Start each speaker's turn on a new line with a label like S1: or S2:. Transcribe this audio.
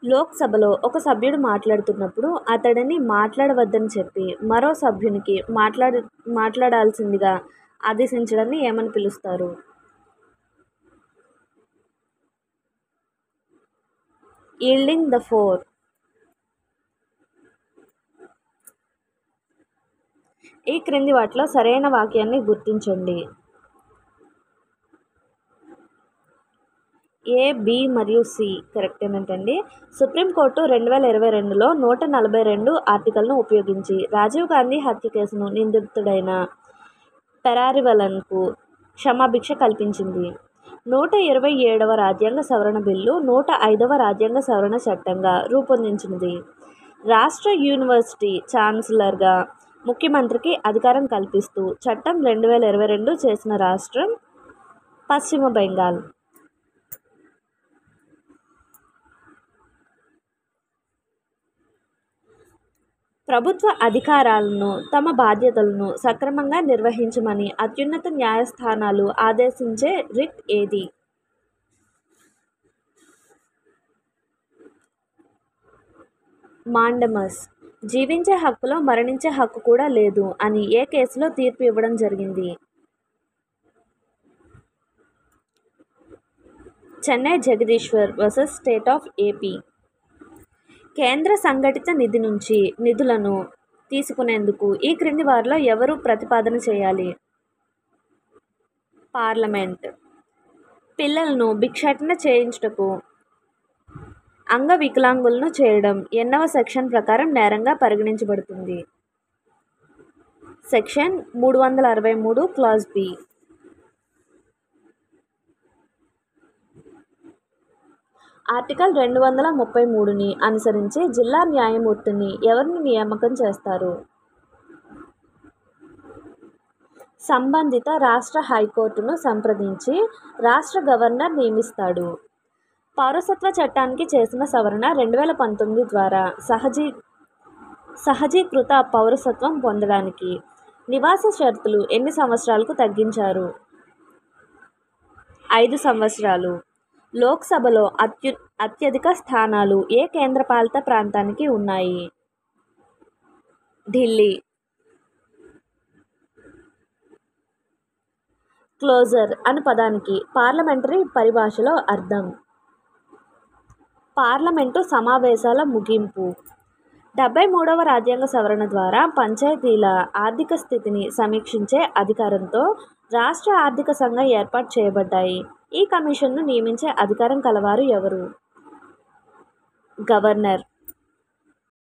S1: లోక్సభలో ఒక సభ్యుడు మాట్లాడుతున్నప్పుడు అతడిని మాట్లాడవద్దని చెప్పి మరో సభ్యునికి మాట్లాడాల్సిందిగా ఆదేశించడాన్ని ఏమని పిలుస్తారు? Yielding the floor. ఈ క్రింది వాటిలో సరైన వాక్యాన్ని గుర్తించండి. ఏ, బి మరియు సి కరెక్ట్ ఏంటండి? సుప్రీంకోర్టు 2022లో 142 ఆర్టికల్ను ఉపయోగించి రాజీవ్ గాంధీ హత్య కేసును నిందితుడైన పెరారివలన్కు క్షమాభిక్ష కల్పించింది. 127వ రాజ్యాంగ సవరణ బిల్లు 105వ రాజ్యాంగ సవరణ చట్టంగా రూపొందించినది. రాష్ట్ర యూనివర్సిటీ ఛాన్సలర్గా ముఖ్యమంత్రికి అధికారం కల్పిస్తూ చట్టం 2022 చేసిన రాష్ట్రం పశ్చిమ బెంగాల్. ప్రభుత్వ అధికారాలను, తమ బాధ్యతలను సక్రమంగా నిర్వహించమని అత్యున్నత న్యాయస్థానాలు ఆదేశించే రిట్ ఏది? మాండమస్. జీవించే హక్కులో మరణించే హక్కు కూడా లేదు అని ఏ కేసులో తీర్పు ఇవ్వడం జరిగింది? Chennai Jagadishwar versus state of AP. కేంద్ర సంఘటిత నిధి నుంచి నిధులను తీసుకునేందుకు ఈ క్రింది వారిలో ఎవరు ప్రతిపాదన చేయాలి? పార్లమెంట్. పిల్లలను భిక్షాటన చేయించుటకు అంగవికలాంగులను చేయడం ఎన్నవ సెక్షన్ ప్రకారం నేరంగా పరిగణించబడుతుంది? Section 363 clause B. ఆర్టికల్ 233ని అనుసరించి జిల్లా న్యాయమూర్తిని ఎవరిని నియామకం చేస్తారు? సంబంధిత రాష్ట్ర హైకోర్టును సంప్రదించి రాష్ట్ర గవర్నర్ నియమిస్తాడు. పౌరసత్వ చట్టానికి చేసిన సవరణ 2019 ద్వారా సహజీకృత పౌరసత్వం పొందడానికి నివాస షరతులు ఎన్ని సంవత్సరాలకు తగ్గించారు? 5 సంవత్సరాలు. లోక్సభలో అత్యధిక స్థానాలు ఏ కేంద్రపాలిత ప్రాంతానికి ఉన్నాయి? ఢిల్లీ. క్లోజర్ అనే పదానికి పార్లమెంటరీ పరిభాషలో అర్థం? పార్లమెంటు సమావేశాల ముగింపు. 73వ రాజ్యాంగ సవరణ ద్వారా పంచాయతీల ఆర్థిక స్థితిని సమీక్షించే అధికారంతో రాష్ట్ర ఆర్థిక సంఘం ఏర్పాటు చేయబడ్డాయి. ఈ కమిషన్ను నియమించే అధికారం కలవారు ఎవరు? గవర్నర్.